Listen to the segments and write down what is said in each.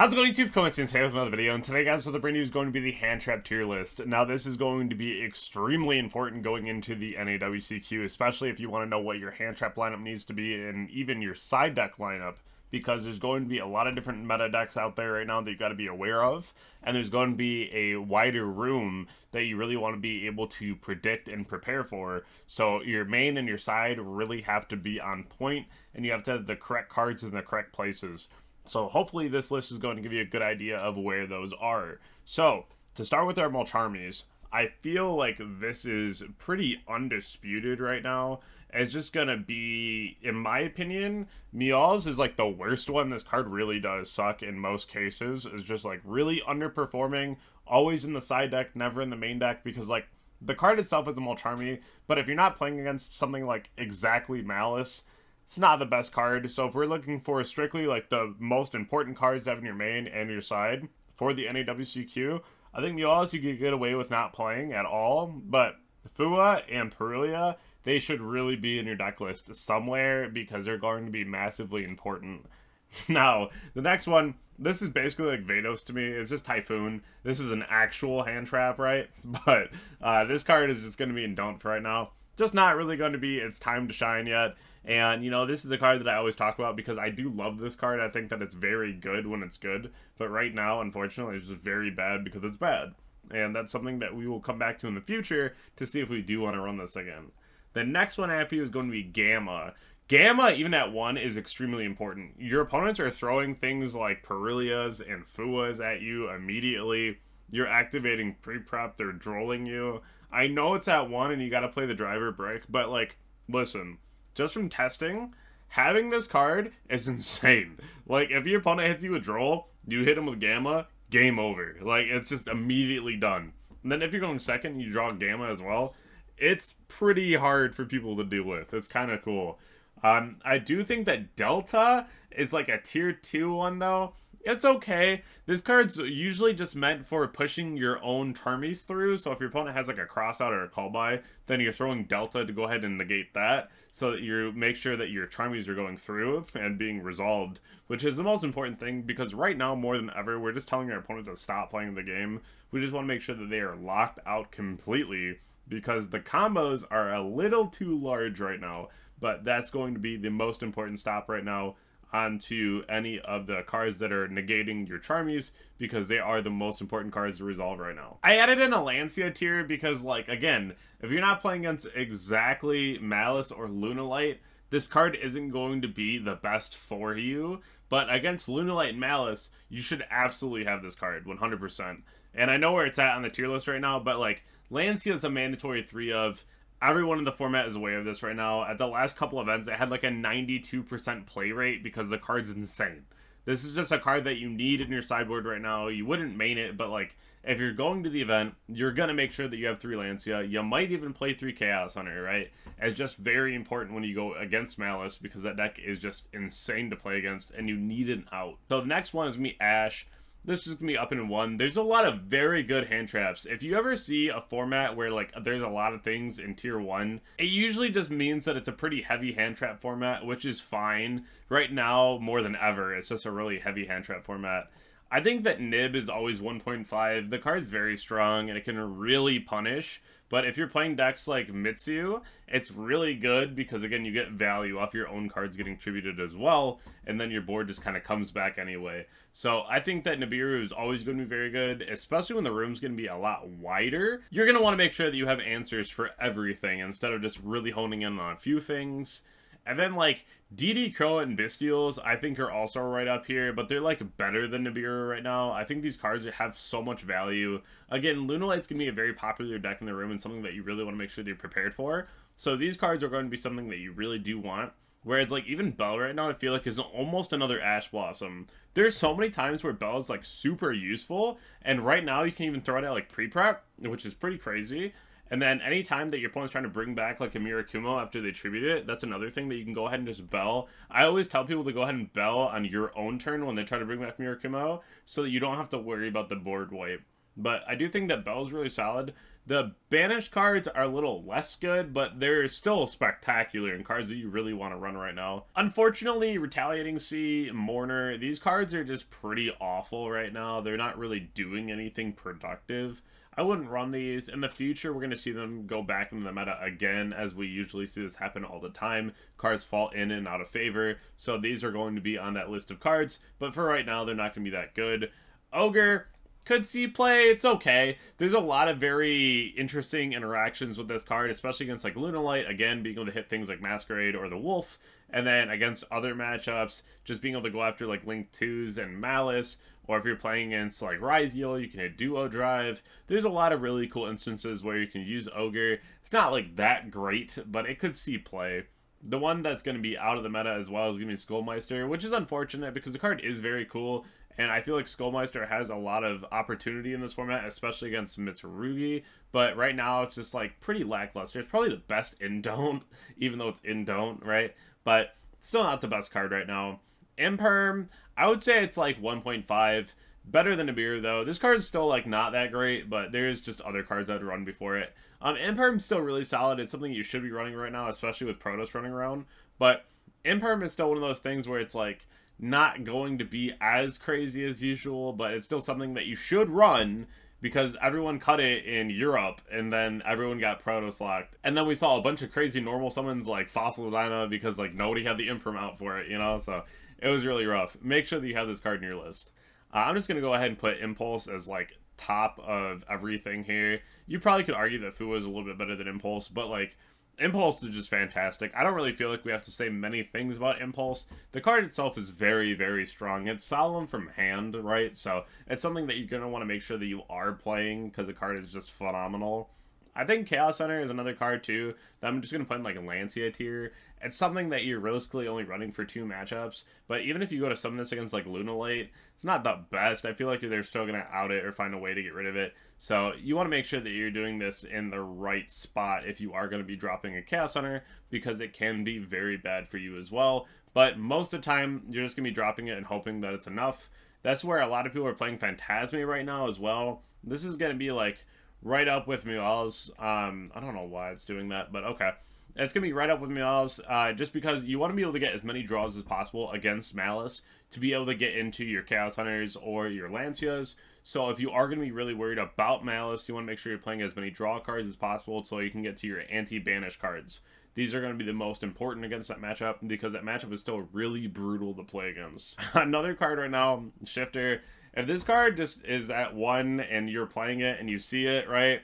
How's it going, YouTube? Coincidence here with another video, and today, guys, so the brand new is going to be the Handtrap tier list. Now, this is going to be extremely important going into the NAWCQ, especially if you want to know what your Handtrap lineup needs to be, and even your side deck lineup, because there's going to be a lot of different meta decks out there right now that you got to be aware of, and there's going to be a wider room that you really want to be able to predict and prepare for. So your main and your side really have to be on point, and you have to have the correct cards in the correct places. So hopefully this list is going to give you a good idea of where those are. So, to start with our Mulcharmies, I feel like this is pretty undisputed right now. It's just gonna be, in my opinion, Meow's is like the worst one. This card really does suck in most cases. It's just like really underperforming, always in the side deck, never in the main deck, because like the card itself is a Mulcharmy, but if you're not playing against something like exactly Malice, it's not the best card. So if we're looking for strictly like the most important cards to have in your main and your side for the NAWCQ, I think Meow's you could get away with not playing at all. But Fua and Perulia, they should really be in your deck list somewhere because they're going to be massively important. Now, the next one, this is basically like Vados to me. It's just Typhoon. This is an actual hand trap, right? But this card is just going to be in don't for right now. Just not really going to be its time to shine yet. And, you know, this is a card that I always talk about because I do love this card. I think that it's very good when it's good. But right now, unfortunately, it's just very bad because it's bad. And that's something that we will come back to in the future to see if we do want to run this again. The next one after you is going to be Gamma. Gamma, even at 1, is extremely important. Your opponents are throwing things like Perulias and Fuas at you immediately. You're activating pre-prep, they're drolling you. I know it's at 1 and you gotta play the driver brick, but like, listen, just from testing, having this card is insane. Like, if your opponent hits you with droll, you hit him with Gamma, game over. Like, it's just immediately done. And then if you're going second and you draw Gamma as well, it's pretty hard for people to deal with. It's kind of cool. I do think that Delta is like a tier 2 one though. It's okay. This card's usually just meant for pushing your own Charmies through. So if your opponent has like a cross out or a call by, then you're throwing Delta to go ahead and negate that. So that you make sure that your Charmies are going through and being resolved. Which is the most important thing because right now, more than ever, we're just telling our opponent to stop playing the game. We just want to make sure that they are locked out completely. Because the combos are a little too large right now. But that's going to be the most important stop right now onto any of the cards that are negating your Charmies because they are the most important cards to resolve right now. I added in a Lancea tier because, like, again, if you're not playing against exactly Malice or Lunalight, this card isn't going to be the best for you. But against Lunalight and Malice, you should absolutely have this card, 100%. And I know where it's at on the tier list right now, but, like, Lancea is a mandatory 3 of. Everyone in the format is aware of this right now. At the last couple events, it had like a 92% play rate because the card's insane. This is just a card that you need in your sideboard right now. You wouldn't main it, but like if you're going to the event, you're going to make sure that you have 3 Lancea. You might even play 3 Chaos Hunter, right? It's just very important when you go against Malice because that deck is just insane to play against and you need an out. So the next one is me Ash. This is going to be up in 1. There's a lot of very good hand traps. If you ever see a format where like there's a lot of things in tier 1, it usually just means that it's a pretty heavy hand trap format, which is fine. Right now, more than ever, it's just a really heavy hand trap format. I think that Nib is always 1.5. The card's very strong and it can really punish. But if you're playing decks like Mitsu, it's really good because, again, you get value off your own cards getting tributed as well, and then your board just kind of comes back anyway. So I think that Nibiru is always going to be very good, especially when the room's going to be a lot wider. You're going to want to make sure that you have answers for everything instead of just really honing in on a few things. And then, like, DD Crow and Bestials, I think are also right up here, but they're, like, better than Nibiru right now. I think these cards have so much value. Again, Lunalight's going to be a very popular deck in the room and something that you really want to make sure that you're prepared for. So these cards are going to be something that you really do want. Whereas, like, even Bell right now, I feel like is almost another Ash Blossom. There's so many times where Bell is, like, super useful, and right now you can even throw it at, like, pre-prep, which is pretty crazy. And then anytime that your opponent's trying to bring back like a Mirakumo after they tribute it, that's another thing that you can go ahead and just bell. I always tell people to go ahead and bell on your own turn when they try to bring back Mirakumo so that you don't have to worry about the board wipe. but I do think that Bell's really solid. The banished cards are a little less good, but they're still spectacular and cards that you really want to run right now. Unfortunately, Retaliating Sea, Mourner, these cards are just pretty awful right now. They're not really doing anything productive. I wouldn't run these. In the future, we're going to see them go back into the meta again, as we usually see this happen all the time. Cards fall in and out of favor, so these are going to be on that list of cards, but for right now, they're not going to be that good. Ogre could see play. It's okay. There's a lot of very interesting interactions with this card, especially against like Lunalight, again, being able to hit things like Masquerade or the Wolf, and then against other matchups, just being able to go after like Link 2s and Malice, or if you're playing against like Ryzeal, you can hit Duo Drive. There's a lot of really cool instances where you can use Ogre. It's not like that great, but it could see play. The one that's going to be out of the meta as well is going to be Skullmeister, which is unfortunate because the card is very cool, and I feel like Skullmeister has a lot of opportunity in this format, especially against Mitsurugi, but right now it's just like pretty lackluster. It's probably the best in Don't, even though it's in Don't, right? But still not the best card right now. Imperm, I would say it's like 1.5. Better than Nibiru, though. This card is still like not that great, but there's just other cards that would run before it. Imperm's still really solid. It's something you should be running right now, especially with Protos running around. But Imperm is still one of those things where it's like not going to be as crazy as usual, but it's still something that you should run because everyone cut it in Europe, and then everyone got Protos locked. And then we saw a bunch of crazy normal summons like Fossil Dyna because like nobody had the Imperm out for it, you know? So it was really rough. Make sure that you have this card in your list. I'm just going to go ahead and put Impulse as like top of everything here. You probably could argue that Fua is a little bit better than Impulse, but like Impulse is just fantastic. I don't really feel like we have to say many things about Impulse. The card itself is very, very strong. It's Solemn from hand, right? So it's something that you're going to want to make sure that you are playing because the card is just phenomenal. I think Chaos Center is another card too that I'm just going to put in like a Lancea tier. It's something that you're realistically only running for 2 matchups, but even if you go to summon this against like Lunalight, it's not the best. I feel like they're still going to out it or find a way to get rid of it. So you want to make sure that you're doing this in the right spot if you are going to be dropping a Chaos Hunter, because it can be very bad for you as well. But most of the time, you're just going to be dropping it and hoping that it's enough. That's where a lot of people are playing Phantasme right now as well. This is going to be like right up with Meow's. I don't know why it's doing that, but okay. It's going to be right up with Meow's, just because you want to be able to get as many draws as possible against Malice to be able to get into your Chaos Hunters or your Lanceas. So if you are going to be really worried about Malice, you want to make sure you're playing as many draw cards as possible so you can get to your anti-banish cards. These are going to be the most important against that matchup because that matchup is still really brutal to play against. Another card right now, Shifter. If this card just is at 1 and you're playing it and you see it, right,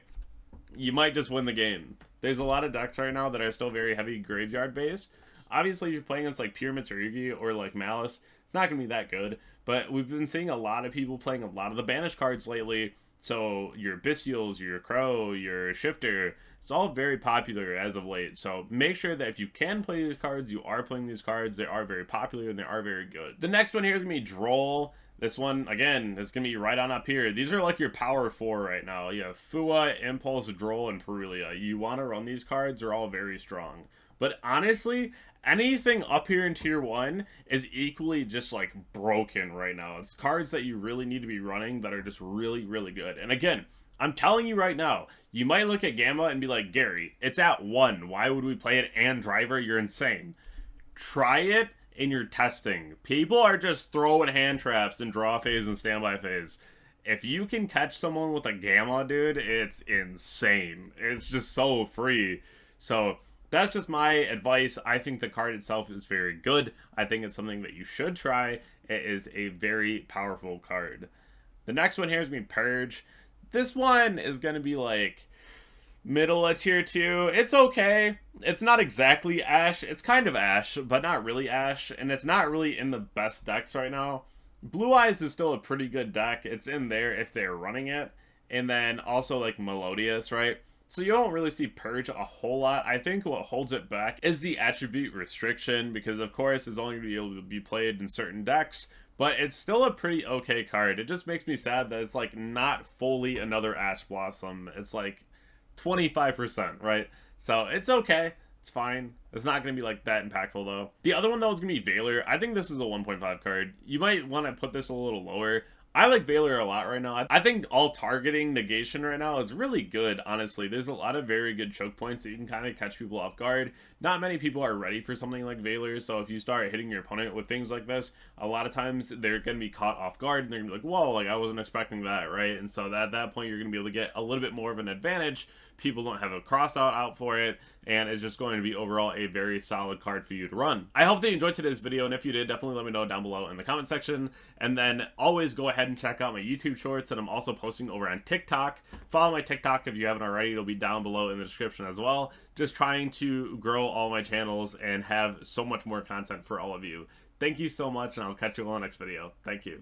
you might just win the game. There's a lot of decks right now that are still very heavy graveyard based. Obviously, if you're playing against like Pure Mitsurugi or like Malice, it's not going to be that good. But we've been seeing a lot of people playing a lot of the banished cards lately. So your Bestials, your Crow, your Shifter, it's all very popular as of late. So make sure that if you can play these cards, you are playing these cards. They are very popular and they are very good. The next one here is going to be Droll. This one, again, is going to be right on up here. These are like your power 4 right now. You have Fua, Impulse, Droll, and Perulia. You want to run these cards. They're all very strong. But honestly, anything up here in tier 1 is equally just like broken right now. It's cards that you really need to be running that are just really, really good. And again, I'm telling you right now, you might look at Gamma and be like, Gary, it's at 1. Why would we play it and Driver? You're insane. Try it in your testing. People are just throwing hand traps in draw phase and standby phase. If you can catch someone with a Gamma, dude, it's insane. It's just so free. So that's just my advice. I think the card itself is very good. I think it's something that you should try. It is a very powerful card. The next one here is going to be Purge. This one is going to be like middle of tier 2. It's okay. It's not exactly Ash. It's kind of Ash, but not really Ash. And it's not really in the best decks right now. Blue Eyes is still a pretty good deck. It's in there if they're running it. And then also like Melodious, right? So you don't really see Purge a whole lot. I think what holds it back is the attribute restriction, because of course it's only going to be able to be played in certain decks. But it's still a pretty okay card. It just makes me sad that it's like not fully another Ash Blossom. It's like 25%, right? So it's okay. It's fine. It's not going to be like that impactful though. The other one though is going to be Valor. I think this is a 1.5 card. You might want to put this a little lower. I like Veiler a lot right now. I think all targeting negation right now is really good, honestly. There's a lot of very good choke points that you can kind of catch people off guard. Not many people are ready for something like Veiler, so if you start hitting your opponent with things like this, a lot of times they're going to be caught off guard, and they're going to be like, whoa, like I wasn't expecting that, right? And so at that point, you're going to be able to get a little bit more of an advantage. People don't have a cross out for it, and it's just going to be overall a very solid card for you to run. I hope that you enjoyed today's video, and if you did, definitely let me know down below in the comment section. And then always go ahead and check out my YouTube shorts that I'm also posting over on TikTok. Follow my TikTok if you haven't already. It'll be down below in the description as well. Just trying to grow all my channels and have so much more content for all of you. Thank you so much, and I'll catch you all in the next video. Thank you.